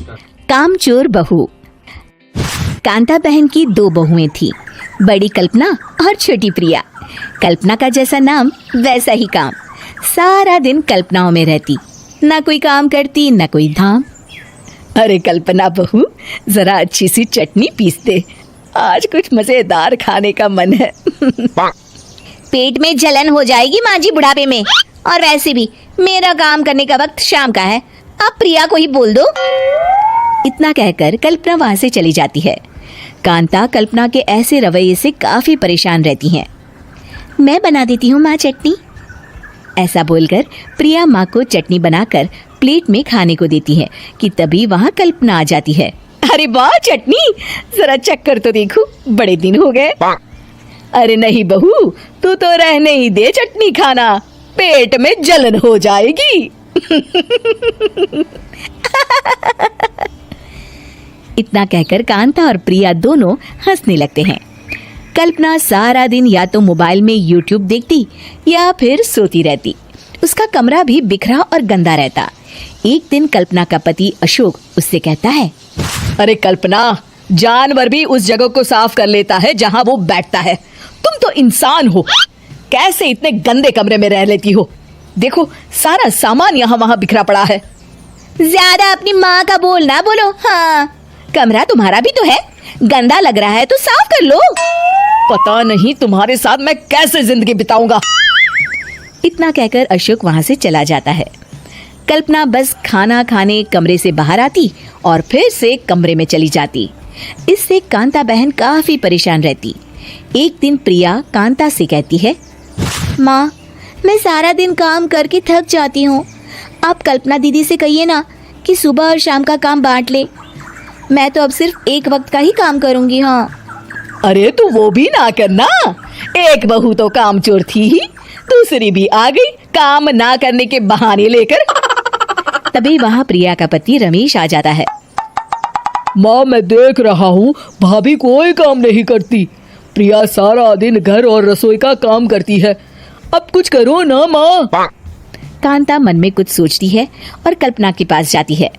कामचोर बहू। कांता बहन की 2 बहुएं थी, बड़ी कल्पना और छोटी प्रिया। कल्पना का जैसा नाम वैसा ही काम। सारा दिन कल्पनाओं में रहती, ना कोई काम करती ना कोई धाम। अरे कल्पना बहू, जरा अच्छी सी चटनी पीस दे, आज कुछ मजेदार खाने का मन है। पेट में जलन हो जाएगी माँ जी बुढ़ापे में, और वैसे भी मेरा काम करने का वक्त शाम का है, आप प्रिया को ही बोल दो। इतना कहकर कल्पना वहां से चली जाती है। कांता कल्पना के ऐसे रवैये से काफी परेशान रहती हैं। मैं बना देती हूँ माँ चटनी, ऐसा बोलकर प्रिया माँ को चटनी बनाकर प्लेट में खाने को देती है कि तभी वहाँ कल्पना आ जाती है। अरे वाह चटनी, जरा चक्कर तो देखो, बड़े दिन हो गए। अरे नहीं बहू, तू तो रहने ही दे चटनी खाना, पेट में जलन हो जाएगी। इतना कहकर कांता और प्रिया दोनों हंसने लगते हैं। कल्पना सारा दिन या तो मोबाइल में यूट्यूब देखती या फिर सोती रहती। उसका कमरा भी बिखरा और गंदा रहता। एक दिन कल्पना का पति अशोक उससे कहता है, अरे कल्पना, जानवर भी उस जगह को साफ कर लेता है जहाँ वो बैठता है, तुम तो इंसान हो, कैसे इतने गंदे कमरे में रह लेती हो? देखो सारा सामान यहाँ वहाँ बिखरा पड़ा है। ज्यादा अपनी माँ का बोल ना बोलो। हाँ, कमरा तुम्हारा भी तो है, गंदा लग रहा है तो साफ कर लो। पता नहीं तुम्हारे साथ मैं कैसे जिंदगी बिताऊंगा। इतना कहकर अशोक वहां से चला जाता है। कल्पना बस खाना खाने कमरे से बाहर आती और फिर से कमरे में चली जाती। इससे कांता बहन काफी परेशान रहती। एक दिन प्रिया कांता से कहती है, माँ, मैं सारा दिन काम करके थक जाती हूँ, आप कल्पना दीदी से कहिए ना कि सुबह और शाम का काम बांट ले, मैं तो अब सिर्फ एक वक्त का ही काम करूँगी। हाँ। अरे तू वो भी ना करना, एक बहू तो कामचोर थी ही, दूसरी भी आ गई काम ना करने के बहाने लेकर। तभी वहाँ प्रिया का पति रमेश आ जाता है। माँ, मैं देख रहा हूँ भाभी कोई काम नहीं करती, प्रिया सारा दिन घर और रसोई का काम करती है, अब कुछ करो ना माँ। कांता मन में कुछ सोचती है और कल्पना के पास जाती है।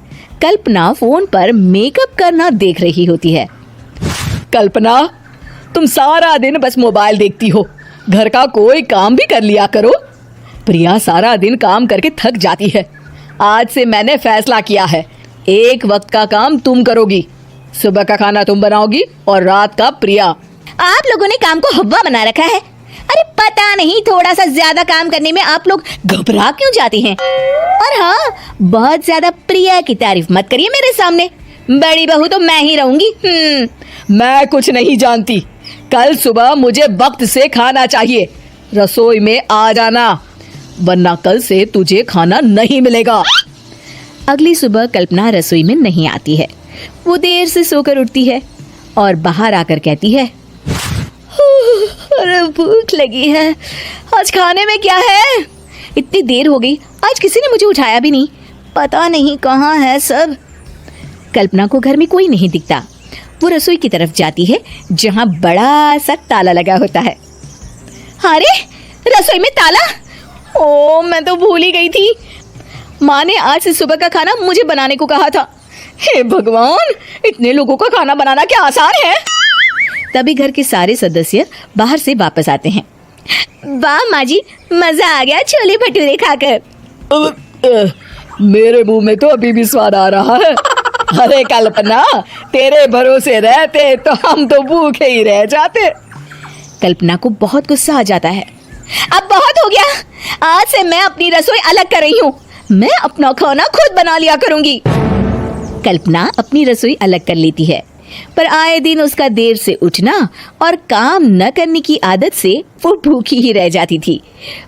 कल्पना फोन पर मेकअप करना देख रही होती है। कल्पना, तुम सारा दिन बस मोबाइल देखती हो, घर का कोई काम भी कर लिया करो। प्रिया सारा दिन काम करके थक जाती है। आज से मैंने फैसला किया है, एक वक्त का काम तुम करोगी, सुबह का खाना तुम बनाओगी और रात का प्रिया। आप लोगों ने काम को हव्वा बना रखा है। अरे पता नहीं थोड़ा सा ज्यादा काम करने में आप लोग घबरा क्यों जाते हैं। और हाँ, बहुत ज्यादा प्रिया की तारीफ मत करिए मेरे सामने, बड़ी बहू तो मैं ही रहूंगी। मैं कुछ नहीं जानती, कल सुबह मुझे वक्त से खाना चाहिए, रसोई में आ जाना, वरना कल से तुझे खाना नहीं मिलेगा। अगली सुबह कल्पना रसोई में नहीं आती है। वो देर से सोकर उठती है और बाहर आकर कहती है, अरे भूख लगी है, आज खाने में क्या है? इतनी देर हो गई, आज किसी ने मुझे उठाया भी नहीं, पता नहीं कहाँ है सब। कल्पना को घर में कोई नहीं दिखता। वो रसोई की तरफ जाती है जहाँ बड़ा सा ताला लगा होता है। अरे रसोई में ताला! ओ, मैं तो भूल ही गई थी। माँ ने आज से सुबह का खाना मुझे बनाने को कहा था। हे भगवान, इतने लोगों का खाना बनाना क्या आसान है? तभी घर के सारे सदस्य बाहर से वापस आते हैं। वाह माँ जी, मजा आ गया छोले भटूरे खाकर। मेरे मुंह में तो अभी भी स्वाद आ रहा है। अरे कल्पना, तेरे भरोसे रहते तो हम तो भूखे ही रह जाते। कल्पना को बहुत गुस्सा आ जाता है। अब बहुत हो गया, आज से मैं अपनी रसोई अलग कर रही हूँ, मैं अपना खाना खुद बना लिया करूंगी। कल्पना अपनी रसोई अलग कर लेती है, पर आए दिन उसका देर से उठना और काम न करने की आदत से वो भूखी ही रह जाती थी।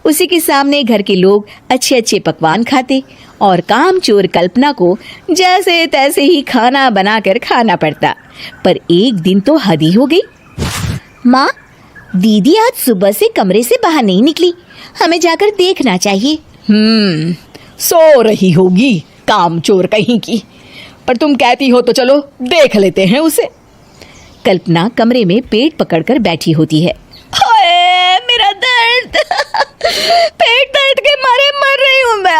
उसी के सामने घर के लोग अच्छे अच्छे पकवान खाते और कामचोर कल्पना को जैसे तैसे ही खाना बनाकर खाना पड़ता। पर एक दिन तो हद ही हो गई। माँ, दीदी आज सुबह से कमरे से बाहर नहीं निकली, हमें जाकर देखना चाहिए। सो रही होगी कामचोर कहीं की, पर तुम कहती हो तो चलो देख लेते हैं उसे। कल्पना कमरे में पेट पकड़कर बैठी होती है। हाय मेरा दर्द, पेट दर्द के मारे मर रही हूँ मैं।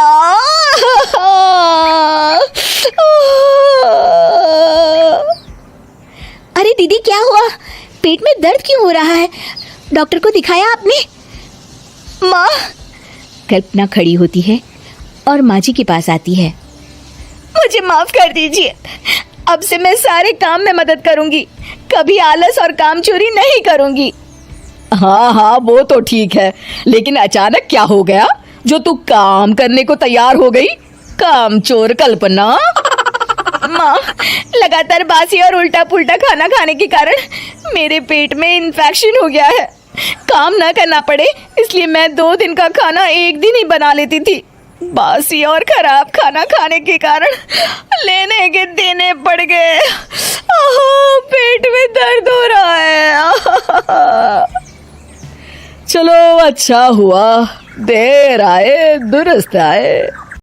अरे दीदी क्या हुआ? पेट में दर्द क्यों हो रहा है? डॉक्टर को दिखाया आपने? माँ, कल्पना खड़ी होती है और माँ जी के पास आती है। मुझे माफ कर दीजिए। अब से मैं सारे काम में मदद करूंगी, कभी आलस और काम चोरी नहीं करूंगी। हाँ हाँ, वो तो ठीक है, लेकिन अचानक क्या हो गया जो तू काम करने को तैयार हो गई? काम चोर कल्पना। माँ, लगातार बासी और उल्टा पुल्टा खाना खाने के कारण मेरे पेट में इन्फेक्शन हो गया है। काम ना करना पड़े इसलिए मैं 2 दिन का खाना एक दिन ही बना लेती थी। बासी और खराब खाना खाने के कारण लेने के देने पड़ गए। पेट में दर्द हो रहा है। चलो अच्छा हुआ, देर आए दुरुस्त आए।